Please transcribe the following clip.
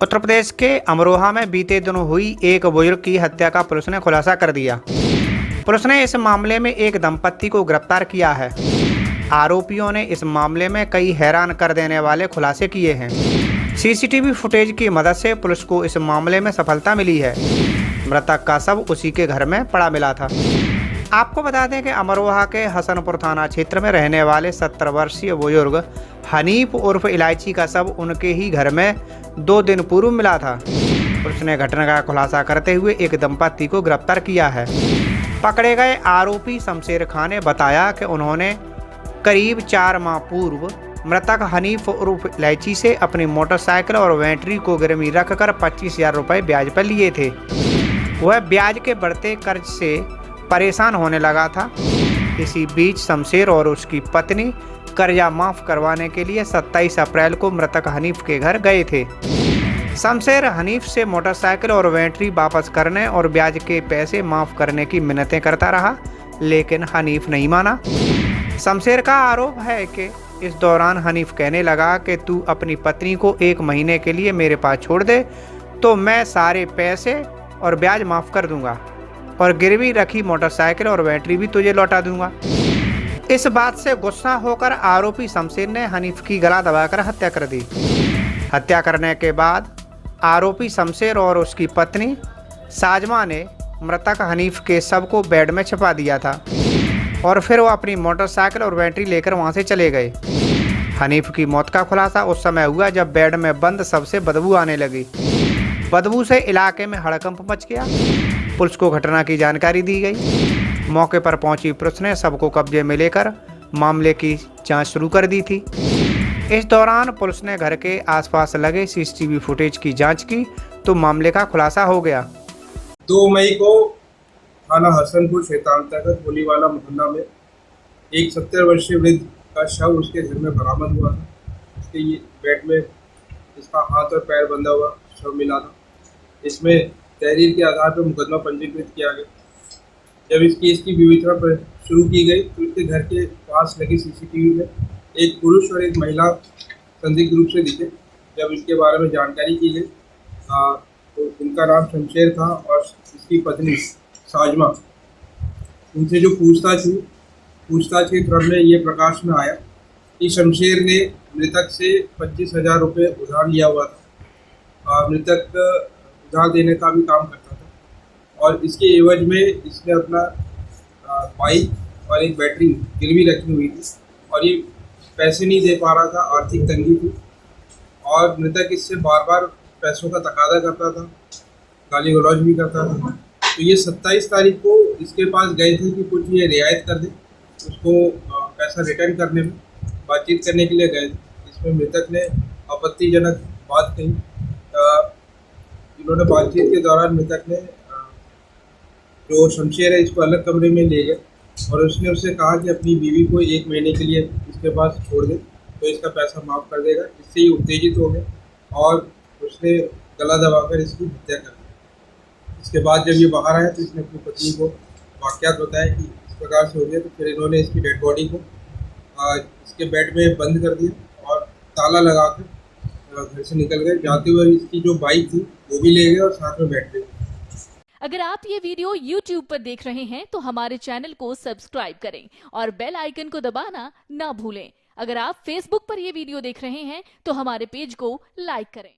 उत्तर प्रदेश के अमरोहा में बीते दिनों हुई एक बुजुर्ग की हत्या का पुलिस ने खुलासा कर दिया। पुलिस ने इस मामले में एक दंपत्ति को गिरफ्तार किया है। आरोपियों ने इस मामले में कई हैरान कर देने वाले खुलासे किए हैं। सीसीटीवी फुटेज की मदद से पुलिस को इस मामले में सफलता मिली है। मृतक का शव उसी के घर में पड़ा मिला था। आपको बता दें कि अमरोहा के हसनपुर थाना क्षेत्र में रहने वाले 70 वर्षीय बुजुर्ग हनीफ उर्फ इलायची का शव उनके ही घर में 2 दिन पूर्व मिला था। पुलिस ने घटना का खुलासा करते हुए एक दंपत्ति को गिरफ्तार किया है। पकड़े गए आरोपी शमशेर खान ने बताया कि उन्होंने करीब 4 माह पूर्व मृतक हनीफ उर्फ इलायची से अपनी मोटरसाइकिल और बैटरी को गिरवी रखकर 25,000 रुपये ब्याज पर लिए थे। वह ब्याज के बढ़ते कर्ज से परेशान होने लगा था। इसी बीच शमशेर और उसकी पत्नी कर्जा माफ करवाने के लिए 27 अप्रैल को मृतक हनीफ के घर गए थे। शमशेर हनीफ से मोटरसाइकिल और बैटरी वापस करने और ब्याज के पैसे माफ करने की मिन्नतें करता रहा, लेकिन हनीफ नहीं माना। शमशेर का आरोप है कि इस दौरान हनीफ कहने लगा कि तू अपनी पत्नी को 1 महीने के लिए मेरे पास छोड़ दे तो मैं सारे पैसे और ब्याज माफ कर दूंगा और गिरवी रखी मोटरसाइकिल और बैटरी भी तुझे लौटा दूंगा। इस बात से गुस्सा होकर आरोपी शमशेर ने हनीफ की गला दबाकर हत्या कर दी। हत्या करने के बाद आरोपी शमशेर और उसकी पत्नी साजमा ने मृतक हनीफ के शव को बेड में छिपा दिया था और फिर वो अपनी मोटरसाइकिल और बैटरी लेकर वहां से चले गए। हनीफ की मौत का खुलासा उस समय हुआ जब बेड में बंद शव से बदबू आने लगी। बदबू से इलाके में हड़कंप मच गया। पुलिस को घटना की जानकारी दी गई। मौके पर पहुंची पुलिस ने शव को कब्जे में लेकर मामले की जांच शुरू कर दी थी। इस दौरान पुलिस ने घर के आसपास लगे सीसीटीवी फुटेज की जांच की तो मामले का खुलासा हो गया। 2 मई को थाना हसनपुर क्षेत्र अंतर्गत होलीवाला मोहल्ला में एक 70 वर्षीय वृद्ध का शव उसके घर में बरामद हुआ था। उसके बेड में इसका हाथ और पैर बंधा हुआ शव मिला था। इसमें तहरीर के आधार पर मुकदमा पंजीकृत किया गया। जब इस केस की विवेचना पर शुरू की गई तो उसके घर के पास लगी सीसीटीवी में एक पुरुष और एक महिला संदिग्ध रूप से दिखे। जब इसके बारे में जानकारी की गई तो उनका नाम शमशेर था और इसकी पत्नी साजमा। उनसे जो पूछताछ के क्रम में ये प्रकाश में आया कि शमशेर ने मृतक से 25,000 रुपये उधार लिया हुआ था। मृतक उधार देने का भी काम करता था और इसके एवज में इसने अपना बाइक और एक बैटरी गिरवी रखी हुई थी और ये पैसे नहीं दे पा रहा था, आर्थिक तंगी थी और मृतक इससे बार बार पैसों का तकादा करता था, गाली गलौज भी करता था। तो ये 27 तारीख को इसके पास गए थे कि कुछ ये रियायत कर दे, उसको पैसा रिटर्न करने में बातचीत करने के लिए गए थे। इसमें मृतक ने आपत्तिजनक बात कही। इन्होंने बातचीत के दौरान मृतक ने जो शमशेर है इसको अलग कमरे में ले गए और उसने उससे कहा कि अपनी बीवी को 1 महीने के लिए इसके पास छोड़ दे तो इसका पैसा माफ़ कर देगा। इससे ये उत्तेजित हो गए और उसने गला दबाकर इसकी हत्या कर दी। इसके बाद जब ये बाहर आया तो इसने अपनी पत्नी को वाक़यात बताया कि इस प्रकार से हो गया। तो फिर इन्होंने इसकी डेड बॉडी को इसके बेड में बंद कर दिया और ताला लगा कर घर से निकल गए। जाते हुए इसकी जो बाइक थी वो भी ले गए और साथ में बैठ गए। अगर आप ये वीडियो YouTube पर देख रहे हैं तो हमारे चैनल को सब्सक्राइब करें और बेल आइकन को दबाना ना भूलें। अगर आप Facebook पर ये वीडियो देख रहे हैं तो हमारे पेज को लाइक करें।